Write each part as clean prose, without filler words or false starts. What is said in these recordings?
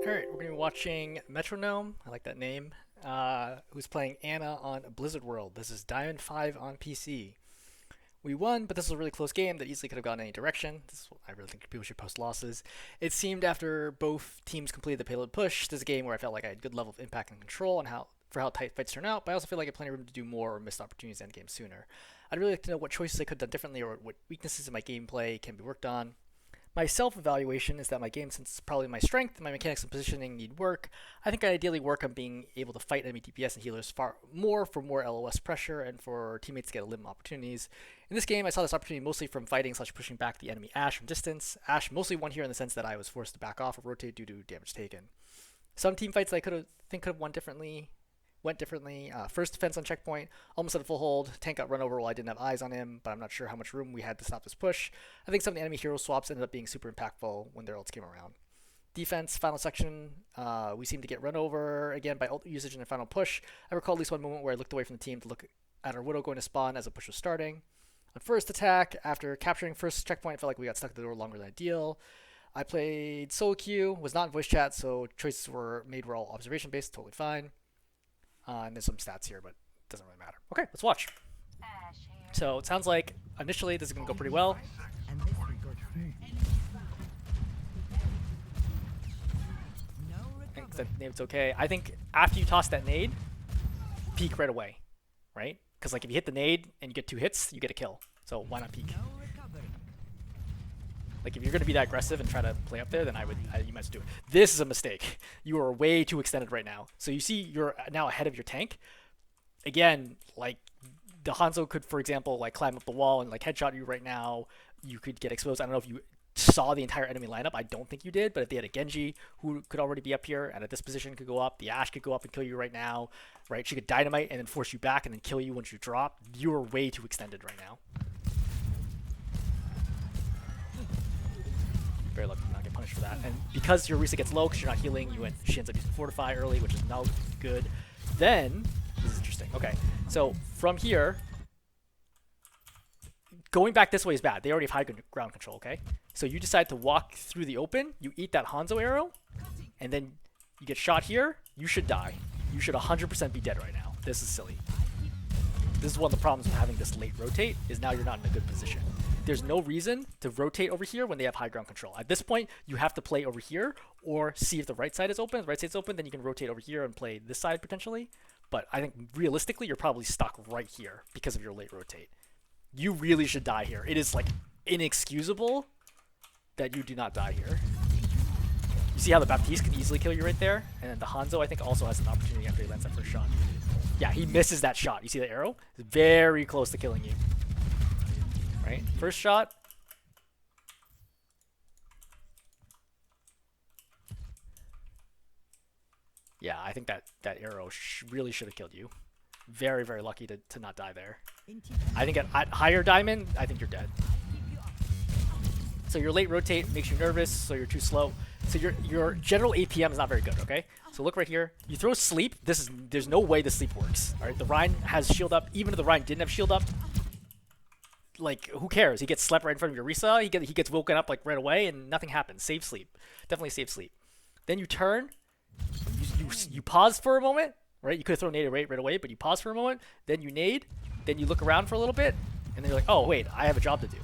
Alright, we're going to be watching MetroGnome, I like that name, who's playing Anna on Blizzard World. This is Diamond 5 on PC. We won, but this was a really close game that easily could have gone any direction. This is what I really think people should post losses. It seemed after both teams completed the payload push, this is a game where I felt like I had good level of impact and control on how tight fights turn out, but I also feel like I had plenty of room to do more or missed opportunities to end game sooner. I'd really like to know what choices I could have done differently or what weaknesses in my gameplay can be worked on. My self-evaluation is that my game, since it's probably my strength, my mechanics and positioning need work. I think I ideally work on being able to fight enemy DPS and healers far more for more LoS pressure and for teammates to get limb opportunities. In this game, I saw this opportunity mostly from fighting / pushing back the enemy Ashe from distance. Ashe mostly won here in the sense that I was forced to back off or rotate due to damage taken. Some team fights I could have went differently. First defense on checkpoint, almost at a full hold. Tank got run over while I didn't have eyes on him, but I'm not sure how much room we had to stop this push. I think some of the enemy hero swaps ended up being super impactful when their ults came around. Defense, final section, we seemed to get run over again by ult usage in the final push. I recall at least one moment where I looked away from the team to look at our Widow going to spawn as the push was starting. On first attack, after capturing first checkpoint, I felt like we got stuck at the door longer than ideal. I played solo queue, was not in voice chat, so choices were all observation based, totally fine. And there's some stats here, but it doesn't really matter. Okay, let's watch. So it sounds like initially this is going to go pretty well. I think that nade's okay. I think after you toss that nade, peek right away, right? Because like if you hit the nade and you get 2 hits, you get a kill. So why not peek? Like, if you're going to be that aggressive and try to play up there, then you might as well do it. This is a mistake. You are way too extended right now. So you see you're now ahead of your tank. Again, like, the Hanzo could, for example, like climb up the wall and like headshot you right now. You could get exposed. I don't know if you saw the entire enemy lineup. I don't think you did, but if they had a Genji who could already be up here and at this position could go up, the Ashe could go up and kill you right now, right? She could dynamite and then force you back and then kill you once you drop. You are way too extended right now. Very lucky to not get punished for that. And because your Orisa gets low, because you're not healing, she ends up using Fortify early, which is no good. Then, this is interesting. Okay, so from here, going back this way is bad. They already have high ground control, okay? So you decide to walk through the open, you eat that Hanzo arrow, and then you get shot here, you should die. You should 100% be dead right now. This is silly. This is one of the problems with having this late rotate, is now you're not in a good position. There's no reason to rotate over here when they have high ground control. At this point, you have to play over here or see if the right side is open. If the right side's open, then you can rotate over here and play this side potentially. But I think realistically, you're probably stuck right here because of your late rotate. You really should die here. It is like inexcusable that you do not die here. You see how the Baptiste can easily kill you right there? And then the Hanzo, I think, also has an opportunity after he lands that first shot. Yeah, he misses that shot. You see the arrow? It's very close to killing you. Right? First shot. Yeah, I think that arrow really should have killed you. Very, very lucky to not die there. I think at higher diamond, I think you're dead. So your late rotate makes you nervous, so you're too slow. So your general APM is not very good, okay? So look right here. You throw sleep. There's no way the sleep works. All right, the Rein has shield up. Even if the Rein didn't have shield up, like, who cares? He gets slept right in front of your Orisa. He gets woken up like right away, and nothing happens. Save sleep. Definitely save sleep. Then you turn. You pause for a moment, right? You could have thrown nade right away, but you pause for a moment. Then you nade. Then you look around for a little bit, and then you're like, oh wait, I have a job to do.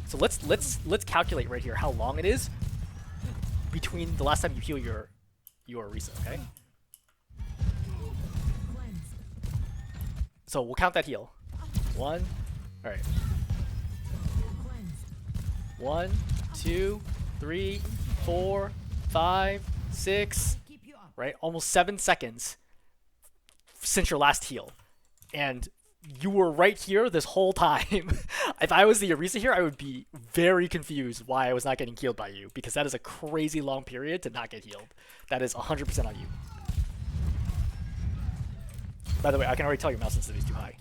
So let's calculate right here how long it is between the last time you heal your Orisa, okay? So we'll count that heal. 1. All right. 1, 2, 3, 4, 5, 6. Right, almost 7 seconds since your last heal, and you were right here this whole time. If I was the Orisa here, I would be very confused why I was not getting healed by you, because that is a crazy long period to not get healed. That is 100% on you. By the way, I can already tell your mouse sensitivity is too high.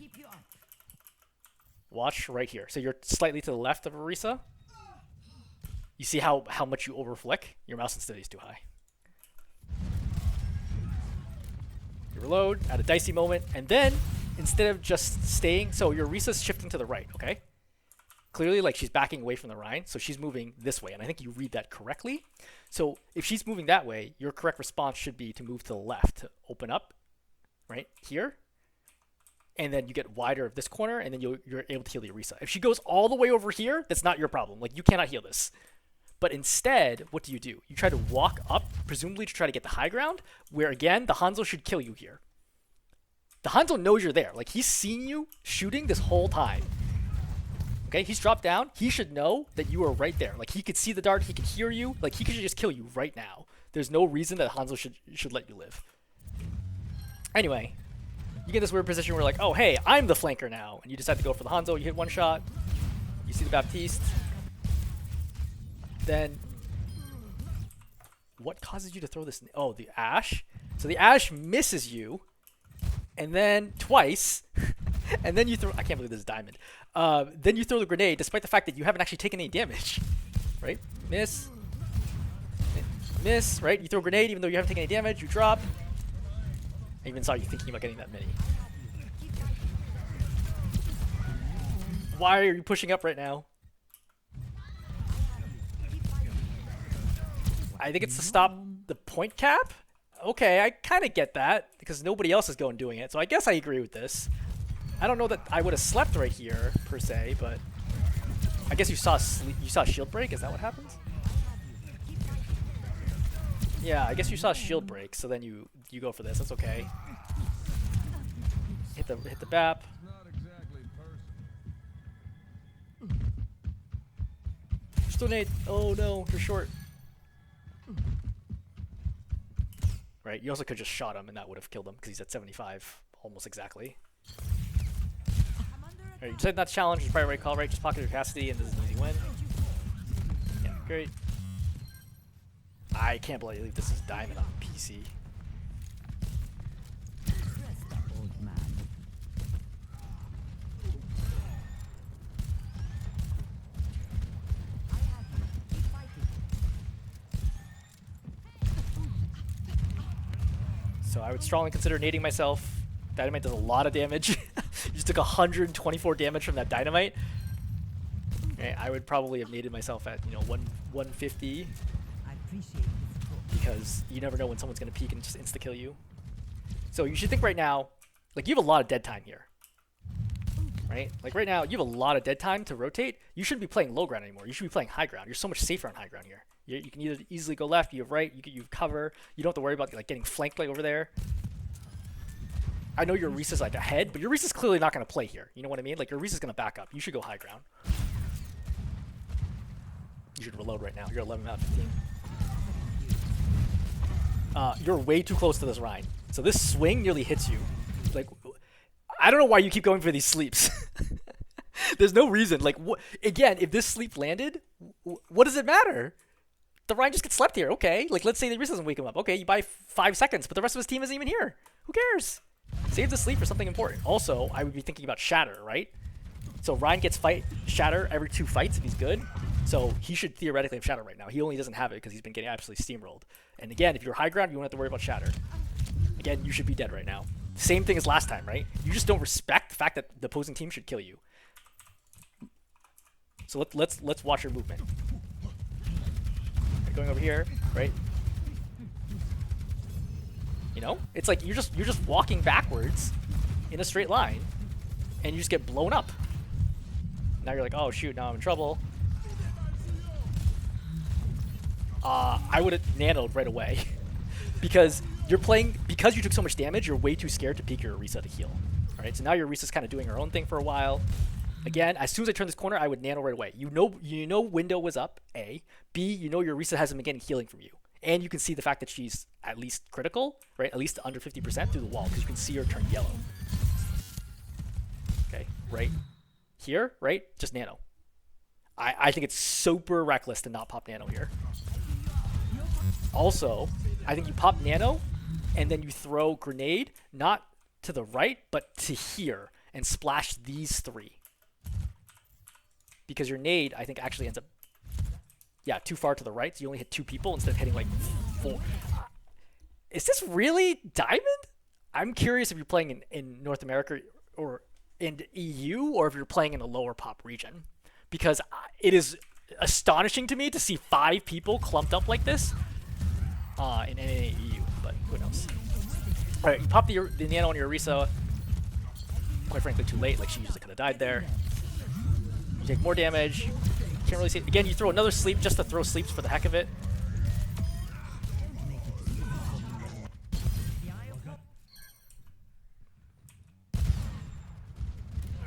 Watch right here. So you're slightly to the left of Orisa. You see how much you over-flick? Your mouse sensitivity is too high. You reload at a dicey moment, and then instead of just staying, so your Orisa's shifting to the right, okay? clearly like she's backing away from the Rhine, so she's moving this way, and I think you read that correctly. So if she's moving that way, your correct response should be to move to the left, to open up, right here, and then you get wider of this corner, and then you're able to heal the Orisa. If she goes all the way over here, that's not your problem. Like, you cannot heal this. But instead, what do? You try to walk up, presumably to try to get the high ground, where again, the Hanzo should kill you here. The Hanzo knows you're there. Like, he's seen you shooting this whole time. Okay, he's dropped down. He should know that you are right there. Like, he could see the dart, he could hear you. Like, he could just kill you right now. There's no reason that Hanzo should let you live. Anyway, you get this weird position where like, oh, hey, I'm the flanker now. And you decide to go for the Hanzo. You hit one shot. You see the Baptiste. Then, what causes you to throw this? Oh, the Ash. So the Ash misses you. And then twice. And then you throw, I can't believe this is diamond. Then you throw the grenade despite the fact that you haven't actually taken any damage. Right? Miss. Miss, right? You throw a grenade even though you haven't taken any damage. You drop. I even saw you thinking about getting that mini. Why are you pushing up right now? I think it's to stop the point cap? Okay, I kind of get that because nobody else is going doing it. So I guess I agree with this. I don't know that I would have slept right here per se, but I guess you saw shield break. Is that what happens? Yeah, I guess you saw shield break. So then you go for this. That's okay. Hit the BAP. Still nade. Oh no, you're short. Right, you also could just shot him and that would have killed him because he's at 75 almost exactly. Alright, you said that challenge is probably right call, right? Just pocket your capacity and this is an easy win. Yeah, great. I can't believe this is diamond on PC. So I would strongly consider nading myself. Dynamite does a lot of damage. You just took 124 damage from that dynamite. Okay, I would probably have naded myself at 150 because you never know when someone's gonna peek and just insta kill you. So you should think right now, like you have a lot of dead time here, right? Like right now you have a lot of dead time to rotate. You shouldn't be playing low ground anymore. You should be playing high ground. You're so much safer on high ground here. You can either easily go left, you have right, you cover. You don't have to worry about like getting flanked like over there. I know your Orisa's like ahead, but your Orisa's clearly not going to play here. You know what I mean? Like your Orisa's going to back up. You should go high ground. You should reload right now. You're 11 out of 15. You're way too close to this Rhine. So this swing nearly hits you. Like, I don't know why you keep going for these sleeps. There's no reason. Like, again, if this sleep landed, what does it matter? The Rhine just gets slept here. Okay. Like, let's say the Orisa doesn't wake him up. Okay, you buy 5 seconds, but the rest of his team isn't even here. Who cares? Save the sleep for something important. Also, I would be thinking about Shatter, right? So Rhine gets Shatter every 2 fights if he's good. So he should theoretically have Shatter right now. He only doesn't have it because he's been getting absolutely steamrolled. And again, if you're high ground, you won't have to worry about Shatter. Again, you should be dead right now. Same thing as last time, right? You just don't respect the fact that the opposing team should kill you. So let's watch your movement. Going over here, right? You know, it's like you're just walking backwards in a straight line, and you just get blown up. Now you're like, oh shoot, now I'm in trouble. I would have nanoed right away because you took so much damage. You're way too scared to peek your Orisa to heal. All right, so now your Orisa's kind of doing her own thing for a while. Again, as soon as I turn this corner, I would nano right away. You know window was up, A. B, you know your Orisa hasn't been getting healing from you. And you can see the fact that she's at least critical, right? At least under 50% through the wall, because you can see her turn yellow. Okay, right here, right? Just nano. I think it's super reckless to not pop nano here. Also, I think you pop nano, and then you throw grenade, not to the right, but to here, and splash these 3. Because your nade, I think, actually ends up, yeah, too far to the right, so you only hit 2 people instead of hitting like 4. Is this really diamond? I'm curious if you're playing in North America or in EU, or if you're playing in a lower pop region. because it is astonishing to me to see 5 people clumped up like this in NA EU, but who knows. Alright, you pop the Nano on your Orisa. Quite frankly, too late. Like, she usually could have died there. You take more damage. Can't really see it. Again, you throw another sleep just to throw sleeps for the heck of it.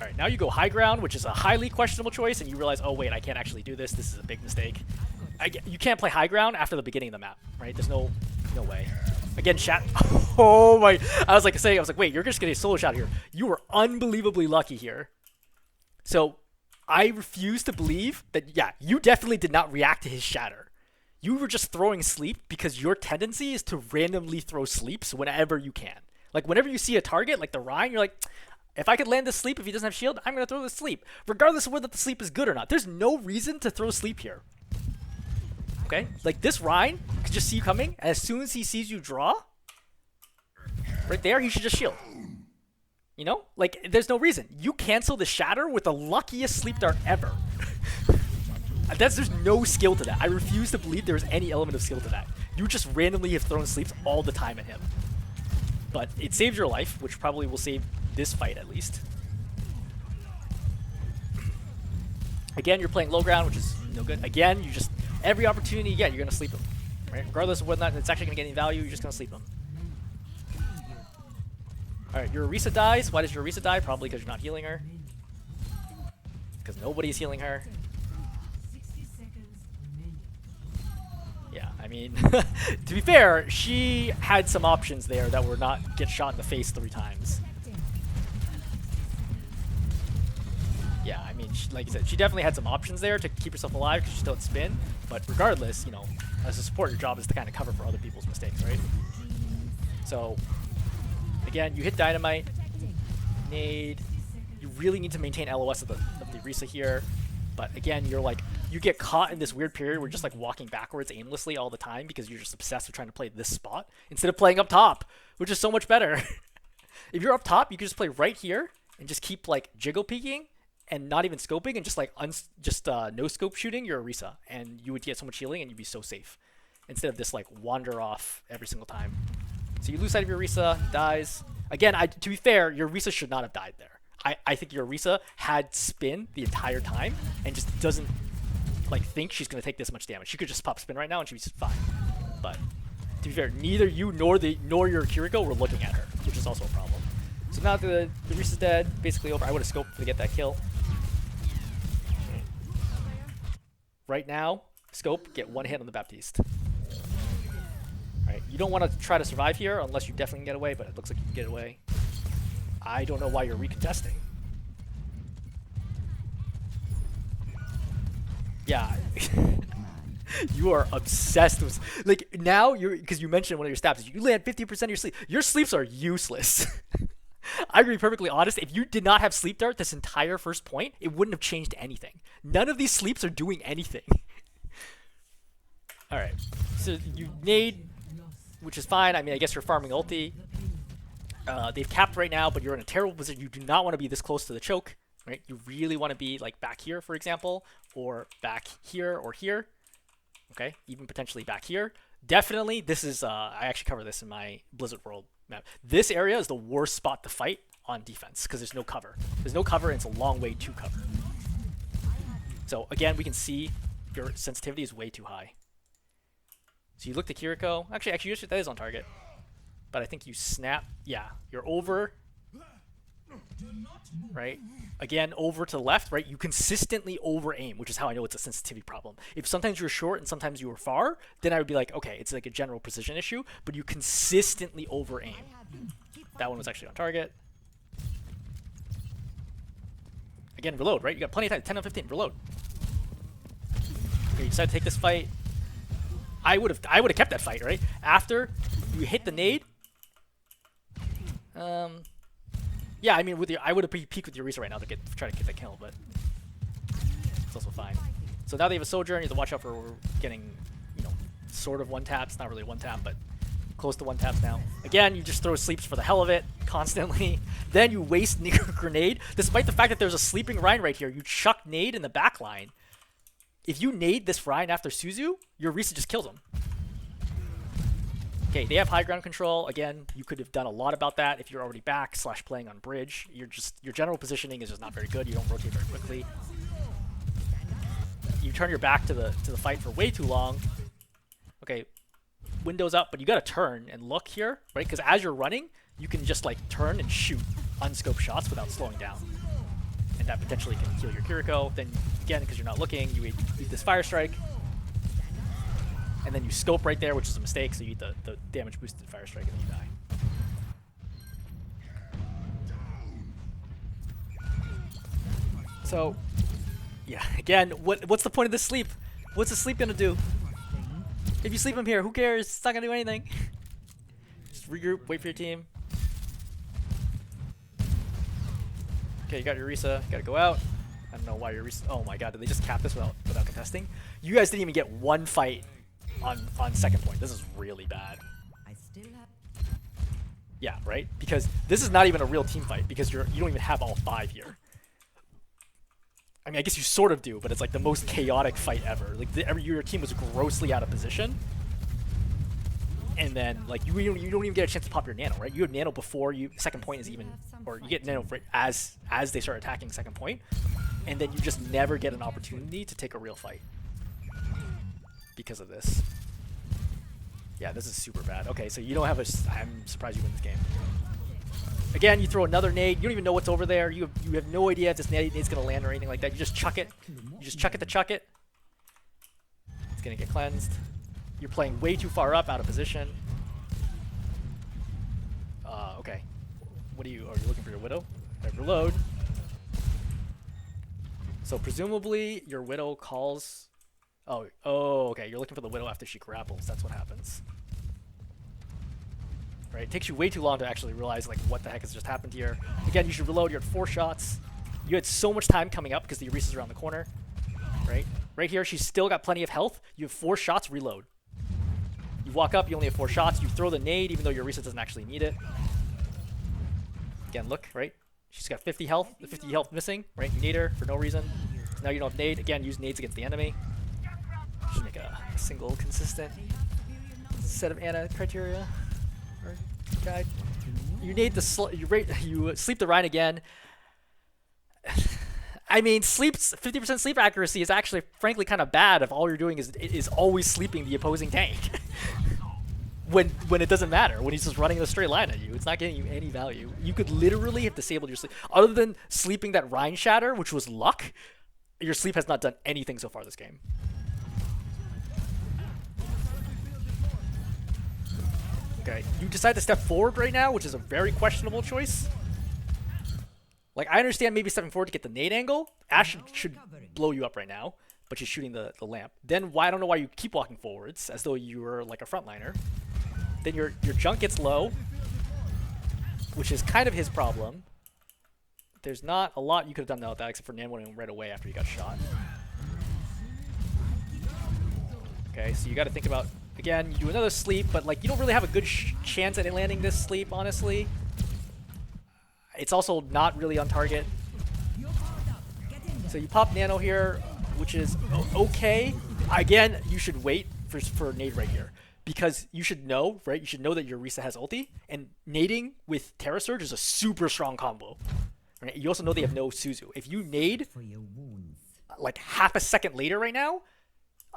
Alright, now you go high ground, which is a highly questionable choice, and you realize, oh wait, I can't actually do this. This is a big mistake. You can't play high ground after the beginning of the map, right? There's no way. Again, chat. Oh my! I was like, wait, you're just getting a solo shot here. You were unbelievably lucky here. So, I refuse to believe that. Yeah, you definitely did not react to his shatter. You were just throwing sleep because your tendency is to randomly throw sleeps whenever you can. Like whenever you see a target, like the Rhine, you're like, if I could land this sleep, if he doesn't have shield, I'm gonna throw this sleep, regardless of whether the sleep is good or not. There's no reason to throw sleep here. Okay, like this Rhine could just see you coming, and as soon as he sees you draw, right there, he should just shield. You know, like there's no reason. You cancel the shatter with the luckiest sleep dart ever. There's no skill to that. I refuse to believe there's any element of skill to that. You just randomly have thrown sleeps all the time at him. But it saves your life, which probably will save this fight at least. Again, you're playing low ground, which is no good. Again, you just every opportunity you get, you're gonna sleep him, right? Regardless of whether or not it's actually gonna get any value, you're just gonna sleep him. All right, your Orisa dies. Why does your Orisa die? Probably because you're not healing her. Because nobody's healing her. Yeah, I mean, to be fair, she had some options there that were not get shot in the face 3 times. Yeah, I mean, like you said, she definitely had some options there to keep herself alive because she still had spin. But regardless, you know, as a support, your job is to kind of cover for other people's mistakes, right? So, again, you hit Dynamite, nade. You really need to maintain LoS of the Orisa here. But again, you're like, you get caught in this weird period where you're just like walking backwards aimlessly all the time because you're just obsessed with trying to play this spot instead of playing up top, which is so much better. If you're up top, you can just play right here and just keep like jiggle peeking and not even scoping and just like no scope shooting your Orisa, and you would get so much healing and you'd be so safe instead of this like wander off every single time. So you lose sight of your Orisa, dies. Again, to be fair, your Orisa should not have died there. I think your Orisa had spin the entire time and just doesn't like think she's gonna take this much damage. She could just pop spin right now and she'd be fine. But to be fair, neither you nor your Kiriko were looking at her, which is also a problem. So now the Orisa's dead, basically over. I would have scoped to get that kill. Right now, scope, get 1 hit on the Baptiste. Alright, you don't want to try to survive here unless you definitely can get away, but it looks like you can get away. I don't know why you're recontesting. Yeah. You are obsessed with, like, now you're, because you mentioned one of your stats, you land 50% of your sleep. Your sleeps are useless. I'm gonna be perfectly honest, if you did not have sleep dart this entire first point, it wouldn't have changed anything. None of these sleeps are doing anything. Alright, so you nade, which is fine. I mean, I guess you're farming ulti. They've capped right now, but you're in a terrible position. You do not want to be this close to the choke, right? You really want to be like back here, for example, or back here or here. Okay, even potentially back here. Definitely, this is, I actually cover this in my Blizzard World map. This area is the worst spot to fight on defense because there's no cover. There's no cover and it's a long way to cover. So again, we can see your sensitivity is way too high. So you look to Kiriko. Actually, that is on target. But I think you snap. Yeah, you're over. Right? Again, over to the left, right? You consistently over-aim, which is how I know it's a sensitivity problem. If sometimes you're short and sometimes you were far, then I would be like, okay, it's like a general precision issue, but you consistently over-aim. That one was actually on target. Again, reload, right? You got plenty of time. 10 out of 15. Reload. Okay, you decide to take this fight. I would have kept that fight, right? After you hit the nade. Yeah, I mean, I would have peeked with your Orisa right now to try to get that kill, but it's also fine. So now they have a Sojourn. You have to watch out for getting, you know, sort of one tap. It's not really one tap, but close to 1 taps now. Again, you just throw sleeps for the hell of it, constantly. Then you waste grenade. Despite the fact that there's a sleeping Rhine right here, you chuck nade in the back line. If you nade this Rhine after Suzu, your Risa just kills him. Okay, they have high ground control. Again, you could have done a lot about that if you're already back / playing on bridge. Your general positioning is just not very good. You don't rotate very quickly. You turn your back to the fight for way too long. Okay, windows up, but you gotta turn and look here, right? Because as you're running, you can just like turn and shoot unscoped shots without slowing down, and that potentially can kill your Kiriko. Then again, because you're not looking, you eat this fire strike, and then you scope right there, which is a mistake. So you eat the damage boosted fire strike and then you die. So yeah, again, what's the point of this sleep? What's the sleep gonna do? If you sleep him here, who cares? It's not gonna do anything. Just regroup, wait for your team. Okay, you got your Risa, you gotta go out. I don't know why your Risa. Oh my god, did they just cap this without contesting? You guys didn't even get one fight on second point. This is really bad. Yeah, right? Because this is not even a real team fight because you don't even have all 5 here. I mean, I guess you sort of do, but it's like the most chaotic fight ever. Like your team was grossly out of position, and then like you don't even get a chance to pop your nano, right? You have nano before second point is even, or you get nano right as they start attacking second point, and then you just never get an opportunity to take a real fight because of this. Yeah, this is super bad. Okay, so you don't have I'm surprised you win this game. Again, you throw another nade. You don't even know what's over there. You have no idea if this nade's going to land or anything like that. You just chuck it. You just chuck it to chuck it. It's going to get cleansed. You're playing way too far up, out of position. Okay. Are you looking for your Widow? Right, reload. So presumably your Widow calls... Oh, okay. You're looking for the Widow after she grapples. That's what happens. Right, it takes you way too long to actually realize like what the heck has just happened here. Again, you should reload. You're at 4 shots. You had so much time coming up because the Euresa's around the corner. Right here, she's still got plenty of health. You have 4 shots. Reload. You walk up. You only have 4 shots. You throw the nade, even though your Euresa doesn't actually need it. Again, look. Right, she's got 50 health. The 50 health missing. Right, you nade her for no reason. Now you don't have nade. Again, use nades against the enemy. Just make a single consistent set of Ana criteria. Guide. You need you sleep the Rhine again. I mean, 50% sleep accuracy is actually, frankly, kind of bad if all you're doing is always sleeping the opposing tank. when it doesn't matter, when he's just running in a straight line at you, it's not getting you any value. You could literally have disabled your sleep. Other than sleeping that Rhine shatter, which was luck, your sleep has not done anything so far this game. Okay, you decide to step forward right now, which is a very questionable choice. Like, I understand maybe stepping forward to get the nade angle. Ashe should blow you up right now, but she's shooting the lamp. Then I don't know why you keep walking forwards, as though you were like a frontliner. Then your junk gets low, which is kind of his problem. There's not a lot you could have done about that, except for Nanwoning right away after you got shot. Okay, so you got to think about... Again, you do another sleep, but like you don't really have a good chance at landing this sleep, honestly. It's also not really on target. So you pop nano here, which is okay. Again, you should wait for nade right here. Because you should know, right? You should know that your Risa has ulti, and nading with Terra Surge is a super strong combo. Right? You also know they have no Suzu. If you nade like half a second later right now,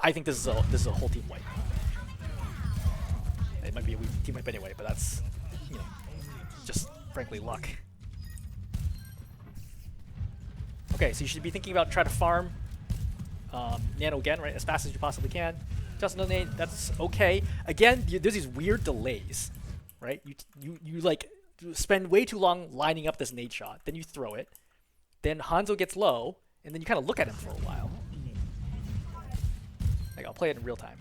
I think this is a whole team wipe. It might be a weak team wipe anyway, but that's, you know, just frankly luck. Okay, so you should be thinking about trying to farm nano again, right, as fast as you possibly can. Just another nade, that's okay. Again, there's these weird delays, right? You like spend way too long lining up this nade shot, then you throw it, then Hanzo gets low, and then you kind of look at him for a while. Like, I'll play it in real time.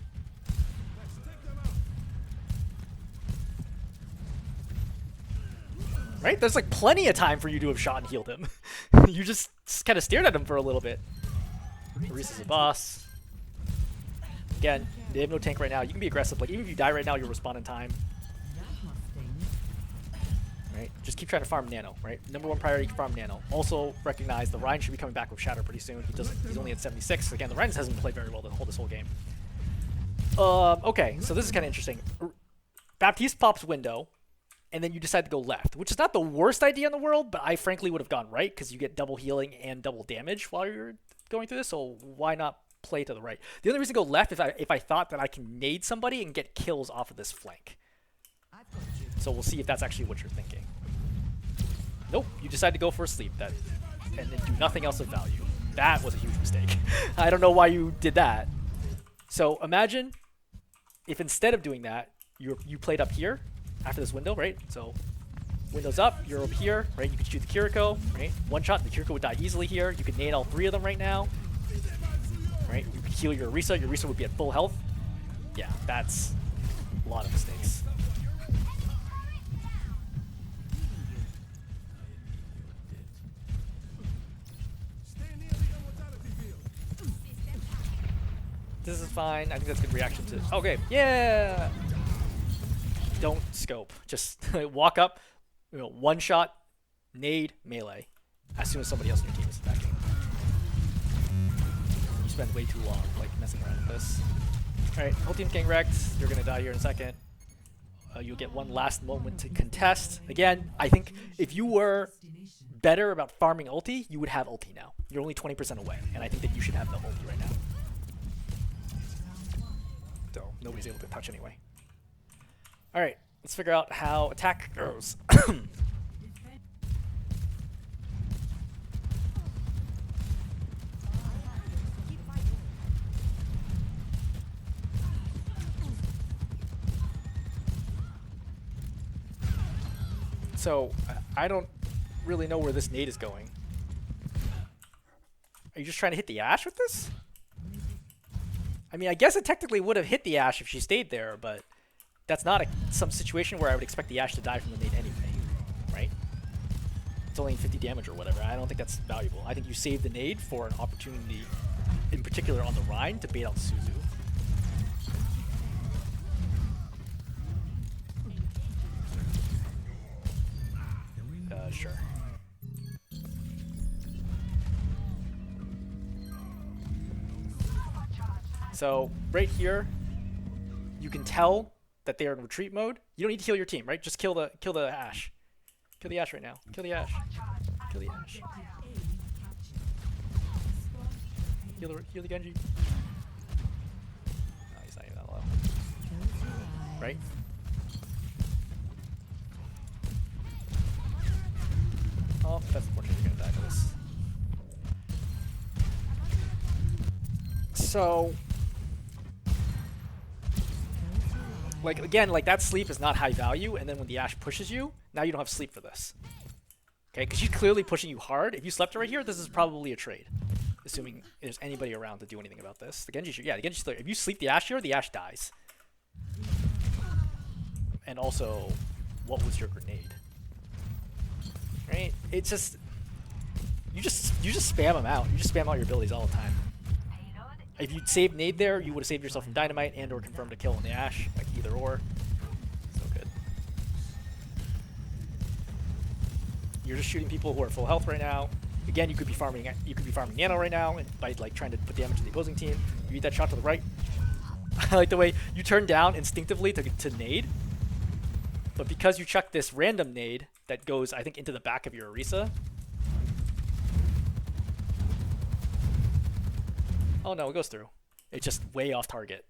Right? There's like plenty of time for you to have shot and healed him. You just kind of stared at him for a little bit. Reese's a boss. Again, they have no tank right now. You can be aggressive. Like, even if you die right now, you'll respawn in time. right? Just keep trying to farm Nano, right? Number one priority, farm Nano. Also recognize the Ryan should be coming back with Shatter pretty soon. He's only at 76. Again, the Ryan hasn't played very well this whole game. Okay, so this is kind of interesting. Baptiste pops window, and then you decide to go left, which is not the worst idea in the world, but I frankly would have gone right because you get double healing and double damage while you're going through this, so why not play to the right? The only reason to go left is if I thought that I can nade somebody and get kills off of this flank. So we'll see if that's actually what you're thinking. Nope, you decide to go for a sleep and then do nothing else of value. That was a huge mistake. I don't know why you did that. So imagine if instead of doing that, you played up here after this window, right? So window's up, you're over here, right? You can shoot the Kiriko, right? One shot, the Kiriko would die easily here. You could nade all three of them right now, right? You could heal your Orisa would be at full health. Yeah, that's a lot of mistakes. This is fine. I think that's a good reaction to. Okay, yeah. Don't scope. Just walk up, one shot, nade, melee. As soon as somebody else in your team is attacking. You spend way too long like messing around with this. All right, whole team's getting wrecked. You're gonna die here in a second. You'll get one last moment to contest. Again, I think if you were better about farming ulti, you would have ulti now. You're only 20% away, and I think that you should have the ulti right now. So nobody's able to touch anyway. All right, let's figure out how attack goes. So I don't really know where this nade is going. Are you just trying to hit the Ashe with this? I mean, I guess it technically would have hit the Ashe if she stayed there, but that's not some situation where I would expect the Ashe to die from the nade anyway, right? It's only 50 damage or whatever. I don't think that's valuable. I think you save the nade for an opportunity, in particular on the Rhine, to bait out Suzu. Sure. So right here, you can tell that they are in retreat mode. You don't need to heal your team, right? Just kill the Ashe. Kill the Ashe right now. Kill the Ashe. Kill the Ashe. Heal the Genji. No, he's not even that low. Right? Oh, that's unfortunate. You're gonna die for this. So, like again, like that sleep is not high value, and then when the Ashe pushes you, now you don't have sleep for this. Okay, because she's clearly pushing you hard. If you slept right here, this is probably a trade, assuming there's anybody around to do anything about this. The Genji should, yeah, the Genji's clear. If you sleep the Ashe here, the Ashe dies. And also, what was your grenade? Right? It's just you just spam them out. You just spam out your abilities all the time. If you'd saved nade there, you would have saved yourself from dynamite and or confirmed a kill on the Ashe, like either or. So good. You're just shooting people who are full health right now. Again, you could be farming Nano right now and by like trying to put damage to the opposing team. You eat that shot to the right. I like the way you turn down instinctively to nade. But because you chuck this random nade that goes, I think, into the back of your Orisa. Oh no, it goes through. It's just way off target.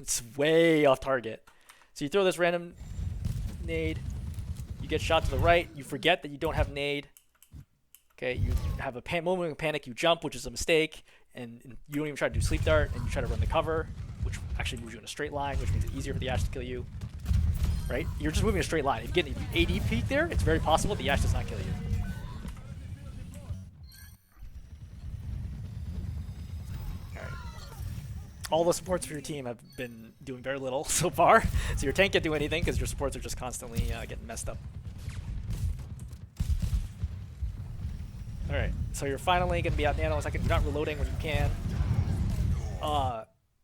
It's way off target. So you throw this random nade. You get shot to the right. You forget that you don't have nade. Okay, you have a moment of panic. You jump, which is a mistake. And you don't even try to do sleep dart. And you try to run the cover, which actually moves you in a straight line, which makes it easier for the Ashe to kill you. Right? You're just moving a straight line. If you AD peek there, it's very possible the Ashe does not kill you. Alright. All the supports for your team have been doing very little so far. So your tank can't do anything because your supports are just constantly getting messed up. Alright, so you're finally going to be out Nano in a second. You're not reloading when you can.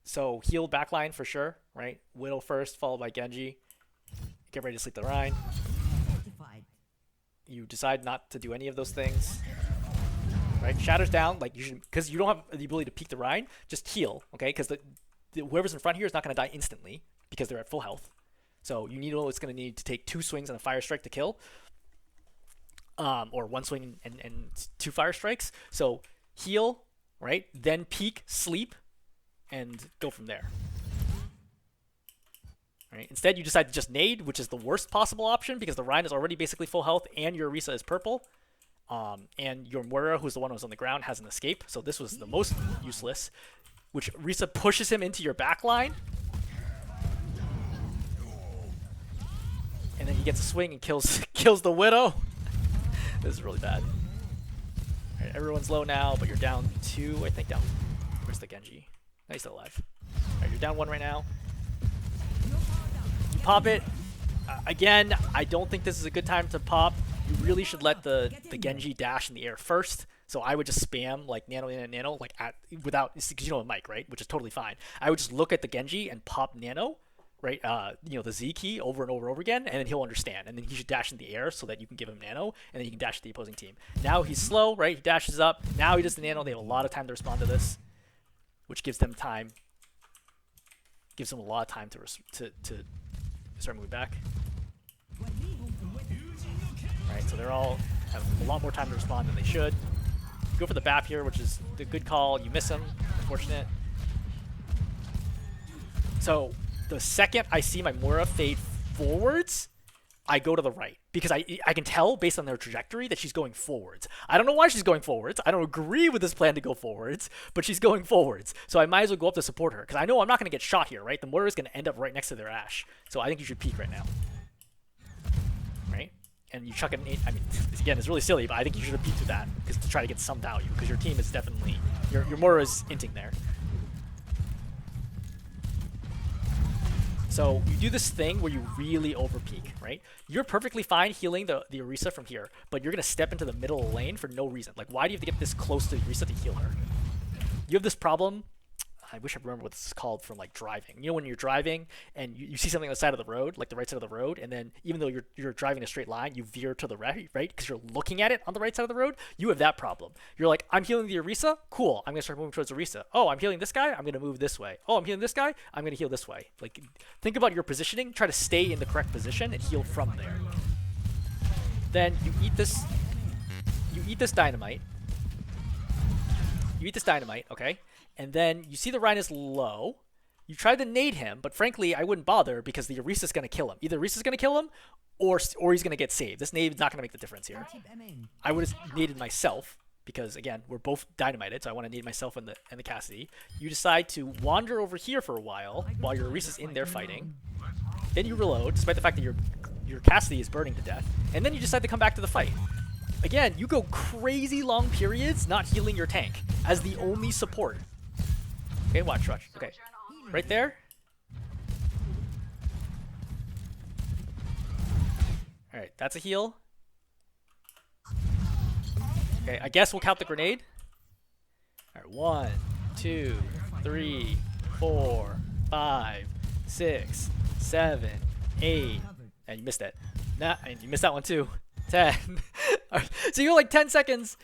So heal backline for sure, right? Widow first, followed by Genji. Get ready to sleep the Rhine. You decide not to do any of those things. Right? Shatters down, like you should, because you don't have the ability to peek the Rhine, just heal, okay? Because whoever's in front here is not going to die instantly because they're at full health. So you know it's going to need to take 2 swings and a fire strike to kill. Or 1 swing and 2 fire strikes. So heal, right? Then peek, sleep, and go from there. Right? Instead, you decide to just nade, which is the worst possible option because the Rhine is already basically full health and your Orisa is purple. And your Moira, who's the one who's on the ground, has an escape. So this was the most useless, which Orisa pushes him into your back line. And then he gets a swing and kills the Widow. This is really bad. Alright, everyone's low now, but you're down 2, I think. Down. Where's the Genji? No, he's still alive. Alright, you're down 1 right now. You pop it. Again, I don't think this is a good time to pop. You really should let the Genji dash in the air first. So I would just spam like nano, like without, because you know a mic, right? Which is totally fine. I would just look at the Genji and pop nano, right? The Z key over and over again, and then he'll understand. And then he should dash in the air so that you can give him nano, and then he can dash to the opposing team. Now he's slow, right? He dashes up. Now he does the nano. They have a lot of time to respond to this, which gives them time. Gives them a lot of time to start moving back. Right, so they're all have a lot more time to respond than they should. You go for the BAP here, which is the good call. You miss him. Unfortunate. So the second I see my Moira fade forwards, I go to the right. Because I can tell based on their trajectory that she's going forwards. I don't know why she's going forwards. I don't agree with this plan to go forwards, but she's going forwards. So I might as well go up to support her. Because I know I'm not going to get shot here, right? The Moira is going to end up right next to their Ashe. So I think you should peek right now. Right? And you chuck an 8. I mean, again, it's really silly, but I think you should have peeked with that because to try to get some value, because your team is definitely your Moira is inting there. So you do this thing where you really over peek, right? You're perfectly fine healing the Orisa from here, but you're gonna step into the middle of the lane for no reason. Like, why do you have to get this close to the Orisa to heal her? You have this problem. I wish I remember what this is called from like driving. You know when you're driving and you see something on the side of the road, like the right side of the road, and then even though you're driving a straight line, you veer to the right, right? Because you're looking at it on the right side of the road. You have that problem. You're like, I'm healing the Orisa. Cool. I'm gonna start moving towards Orisa. Oh, I'm healing this guy. I'm gonna move this way. Oh, I'm healing this guy. I'm gonna heal this way. Like, think about your positioning. Try to stay in the correct position and heal from there. Then you eat this. You eat this dynamite. You eat this dynamite. Okay. And then you see the Rhine is low. You try to nade him, but frankly, I wouldn't bother because the Orisa's going to kill him. Either Orisa's going to kill him, or he's going to get saved. This nade is not going to make the difference here. I would have naded myself because, again, we're both dynamited, so I want to nade myself and the Cassidy. You decide to wander over here for a while your Orisa's in there fighting. Then you reload, despite the fact that your Cassidy is burning to death. And then you decide to come back to the fight. Again, you go crazy long periods not healing your tank as the only support. Okay, watch. Okay, right there. All right, that's a heal. Okay, I guess we'll count the grenade. All right, 1, 2, 3, 4, 5, 6, 7, 8. And you missed it. And you missed that one too. 10. All right, so you're like 10 seconds.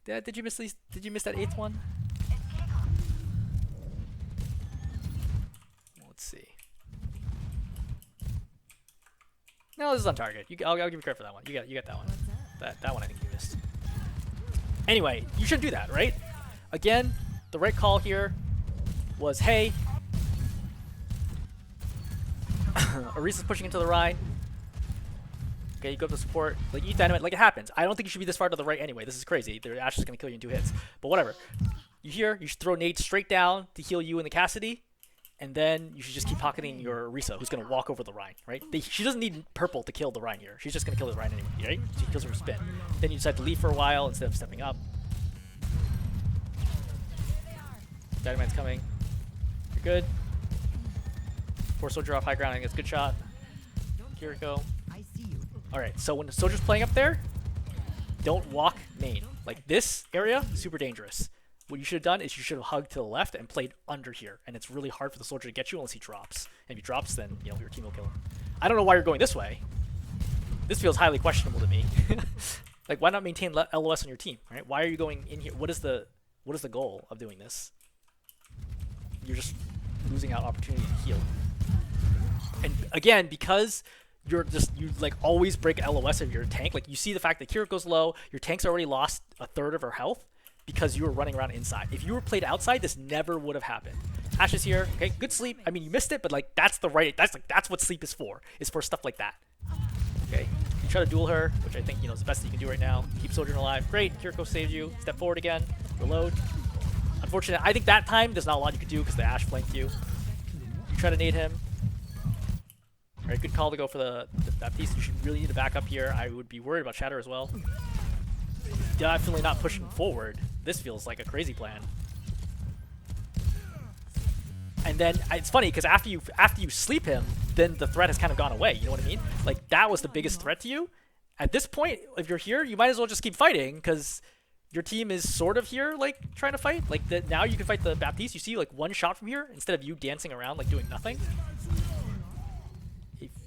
Did you miss that 8th one? Let's see. No, this is on target. I'll give you credit for that one. You got that one. That one I think you missed. Anyway, you shouldn't do that, right? Again, the right call here was, hey, Orisa's pushing into the Rhine. Okay, you go up to support, like eat dynamite, like it happens. I don't think you should be this far to the right anyway. This is crazy. The Ashe is gonna kill you in 2 hits. But whatever. You should throw nades straight down to heal you and the Cassidy. And then you should just keep pocketing your Orisa, who's going to walk over the Rhine, right? She doesn't need purple to kill the Rhine here. She's just going to kill the Rhine anyway, right? She kills her with spin. Then you decide to leave for a while instead of stepping up. Dynamite's coming. You're good. Poor soldier off high ground. I think it's a good shot. Kiriko. Alright, so when the soldier's playing up there, don't walk main. Like this area, super dangerous. What you should have done is you should have hugged to the left and played under here. And it's really hard for the soldier to get you unless he drops. And if he drops, then your team will kill him. I don't know why you're going this way. This feels highly questionable to me. Like, why not maintain LoS on your team, right? Why are you going in here? What is the goal of doing this? You're just losing out opportunity to heal. And again, because you like always break LoS of your tank. Like, you see the fact that Kiriko's low, your tank's already lost a third of her health because you were running around inside. If you were played outside, this never would have happened. Ashe is here. Okay, good sleep. I mean, you missed it, but like that's what sleep is for. Is for stuff like that. Okay, you try to duel her, which I think is the best that you can do right now. Keep Sojourn alive. Great, Kiriko saves you. Step forward again. Reload. Unfortunate. I think that time there's not a lot you could do because the Ashe flanked you. You try to nade him. All right, good call to go for that piece. You should really need to back up here. I would be worried about Shatter as well. Definitely not pushing forward. This feels like a crazy plan. And then it's funny because after you sleep him, then the threat has kind of gone away. You know what I mean? Like, that was the biggest threat to you. At this point, if you're here, you might as well just keep fighting because your team is sort of here, like trying to fight. Like now you can fight the Baptiste. You see, like one shot from here instead of you dancing around like doing nothing.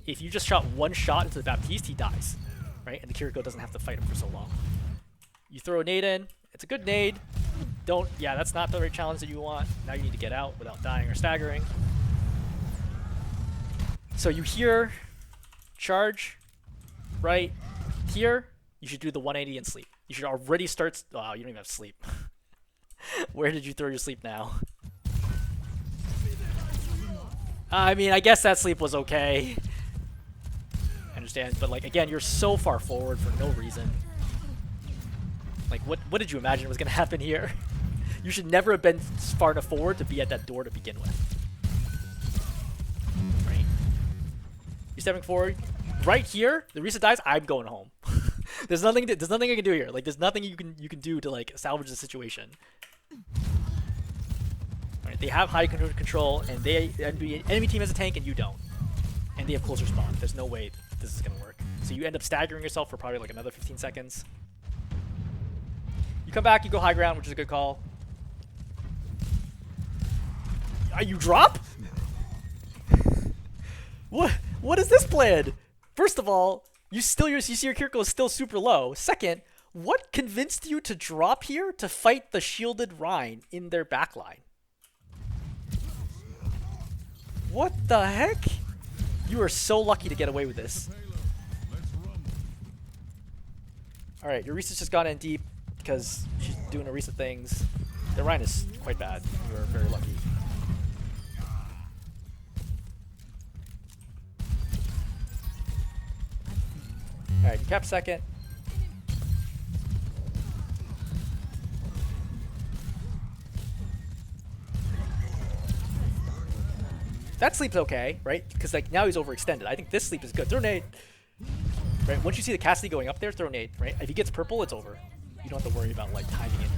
If you just shot one shot into the Baptiste, he dies, right? And the Kiriko doesn't have to fight him for so long. You throw a nade in. It's a good nade. Yeah, that's not the right challenge that you want. Now you need to get out without dying or staggering. So you hear charge, right? Here, you should do the 180 and sleep. You should already start. Oh, you don't even have sleep. Where did you throw your sleep now? I mean, I guess that sleep was okay. I understand, but like again, you're so far forward for no reason. Like, what did you imagine was gonna happen here? You should never have been far enough forward to be at that door to begin with. Right? You're stepping forward. Right here, the Risa dies. I'm going home. There's nothing I can do here. Like, there's nothing you can do to like salvage the situation. Right? They have high control, and the enemy team has a tank, and you don't. And they have closer spawn. There's no way this is gonna work. So you end up staggering yourself for probably like another 15 seconds. You come back, you go high ground, which is a good call. You drop? What is this plan? First of all, you see your Kiriko is still super low. Second, what convinced you to drop here to fight the shielded Rhine in their backline? What the heck? You are so lucky to get away with this. Alright, your Risa's just gone in deep because she's doing Orisa things. The Rhine is quite bad. You are very lucky. Alright, you cap second. That sleep's okay, right? Because like now he's overextended. I think this sleep is good. Throw nade. Right? Once you see the Cassidy going up there, throw nade, right? If he gets purple, it's over. You don't have to worry about like timing it.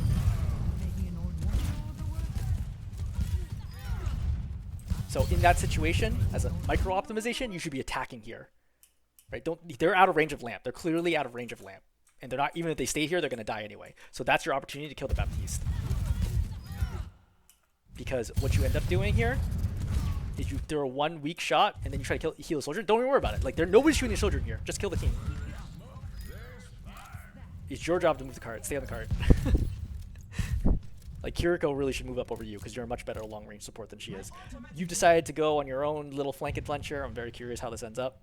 So in that situation, as a micro optimization, you should be attacking here. Right? They're out of range of lamp. They're clearly out of range of lamp. And they're not, even if they stay here, they're gonna die anyway. So that's your opportunity to kill the Baptiste. Because what you end up doing here is you throw one weak shot and then you try to heal a soldier. Don't even worry about it. Like nobody's shooting a soldier here. Just kill the team. It's your job to move the cart. Stay on the cart. Like, Kiriko really should move up over you because you're a much better long range support than she is. You've decided to go on your own little flank adventure. I'm very curious how this ends up.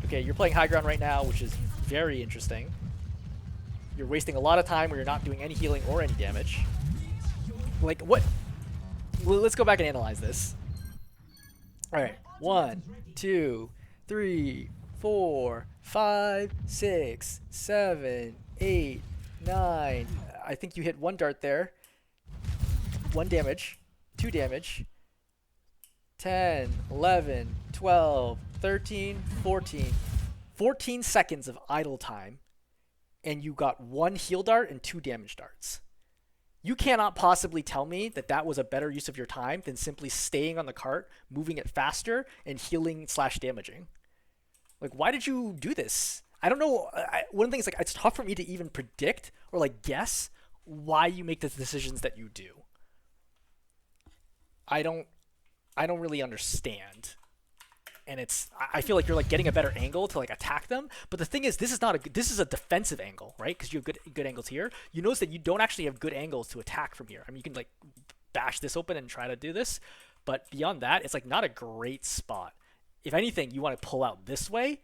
Okay, you're playing high ground right now, which is very interesting. You're wasting a lot of time where you're not doing any healing or any damage. Like, what? Well, let's go back and analyze this. Alright, 1, 2, 3, 4, 5, 6, 7, 8, 9. I think you hit 1 dart there. 1 damage, 2 damage, 10, 11, 12, 13, 14. 14 seconds of idle time, and you got 1 heal dart and 2 damage darts. You cannot possibly tell me that that was a better use of your time than simply staying on the cart, moving it faster, and healing / damaging. Like, why did you do this? I don't know. One of the things, like, it's tough for me to even predict or like guess why you make the decisions that you do. I don't really understand. and I feel like you're like getting a better angle to like attack them. But the thing is, this is a defensive angle, right? Because you have good angles here. You notice that you don't actually have good angles to attack from here. I mean, you can like bash this open and try to do this, but beyond that, it's like not a great spot. If anything, you want to pull out this way,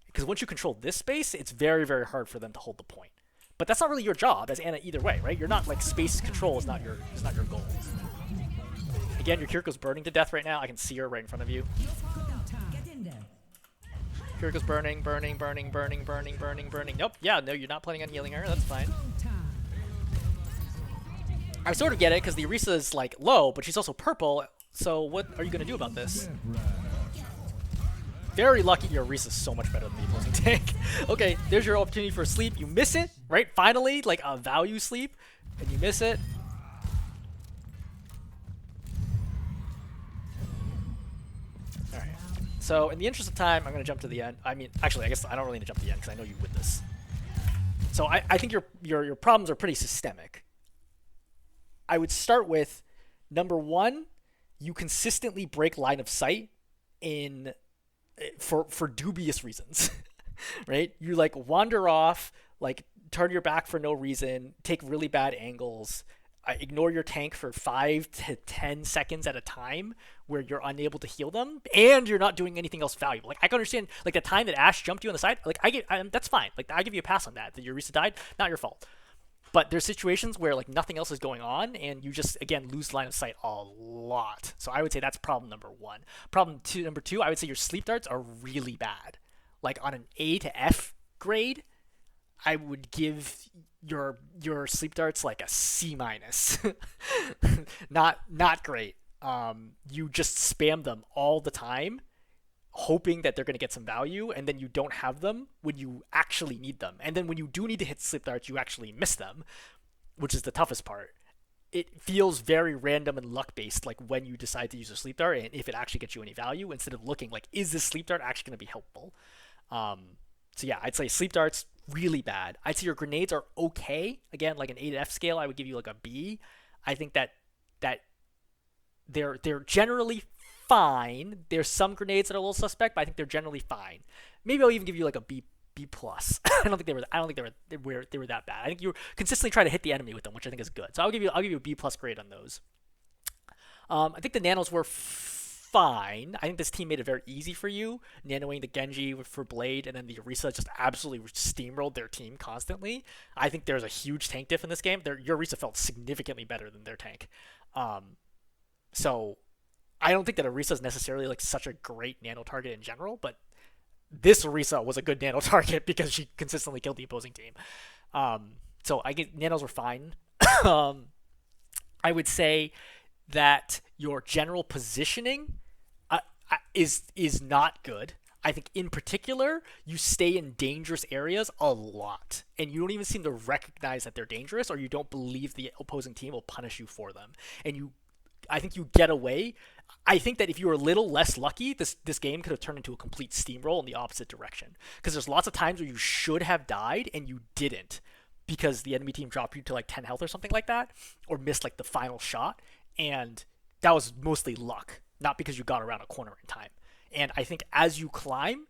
because once you control this space, it's very, very hard for them to hold the point. But that's not really your job as Ana either way, right? You're not like space control is not your goal. Again, your Kiriko's burning to death right now. I can see her right in front of you. Kiriko's burning. Nope. Yeah, no, you're not planning on healing her. That's fine. I sort of get it because the Orisa is like low, but she's also purple. So what are you gonna do about this? Very lucky your Orisa is so much better than the opposing tank. Okay, there's your opportunity for a sleep. You miss it, right? Finally, like a value sleep, and you miss it. Alright. So in the interest of time, I'm gonna jump to the end. I mean, actually, I guess I don't really need to jump to the end because I know you win this. So I think your problems are pretty systemic. I would start with number one, you consistently break line of sight for dubious reasons, right? You like wander off, like turn your back for no reason, take really bad angles, ignore your tank for 5 to 10 seconds at a time where you're unable to heal them, and you're not doing anything else valuable. Like I can understand, like the time that Ashe jumped you on the side, like that's fine. Like I give you a pass on that. That your Orisa died, not your fault. But there's situations where like nothing else is going on and you just, again, lose line of sight a lot. So I would say that's problem number one. Number two, I would say your sleep darts are really bad. Like on an A to F grade, I would give your sleep darts like a C minus. Not great. You just spam them all the time, hoping that they're going to get some value, and then you don't have them when you actually need them. And then when you do need to hit sleep darts, you actually miss them, which is the toughest part. It feels very random and luck-based, like when you decide to use a sleep dart and if it actually gets you any value, instead of looking like, is this sleep dart actually going to be helpful? So yeah, I'd say sleep darts, really bad. I'd say your grenades are okay. Again, like an A to F scale, I would give you like a B. I think that they're generally fine. There's some grenades that are a little suspect, but I think they're generally fine. Maybe I'll even give you like a B plus. I don't think they were that bad. I think you consistently try to hit the enemy with them, which I think is good. So I'll give you a B plus grade on those. I think the nanos were fine. I think this team made it very easy for you, nanoing the Genji for Blade, and then the Orisa just absolutely steamrolled their team constantly. I think there's a huge tank diff in this game. Your Orisa felt significantly better than their tank. So I don't think that Orisa is necessarily like such a great nano target in general, but this Orisa was a good nano target because she consistently killed the opposing team. So I get nanos were fine. I would say that your general positioning is not good. I think in particular, you stay in dangerous areas a lot, and you don't even seem to recognize that they're dangerous, or you don't believe the opposing team will punish you for them. And I think you get away. I think that if you were a little less lucky, this game could have turned into a complete steamroll in the opposite direction. Because there's lots of times where you should have died and you didn't, because the enemy team dropped you to like 10 health or something like that, or missed like the final shot, and that was mostly luck, not because you got around a corner in time. And I think as you climb,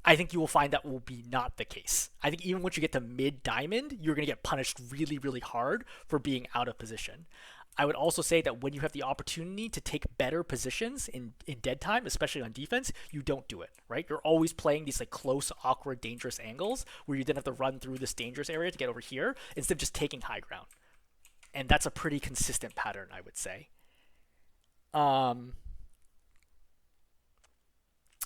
I think you will find that will be not the case. I think even once you get to mid-diamond, you're going to get punished really, really hard for being out of position. I would also say that when you have the opportunity to take better positions in dead time, especially on defense, you don't do it, right? You're always playing these like close, awkward, dangerous angles where you then have to run through this dangerous area to get over here instead of just taking high ground. And that's a pretty consistent pattern, I would say.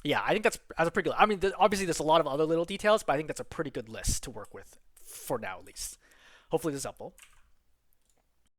Yeah, I think that's a pretty good. I mean, obviously there's a lot of other little details, but I think that's a pretty good list to work with for now, at least. Hopefully this is helpful.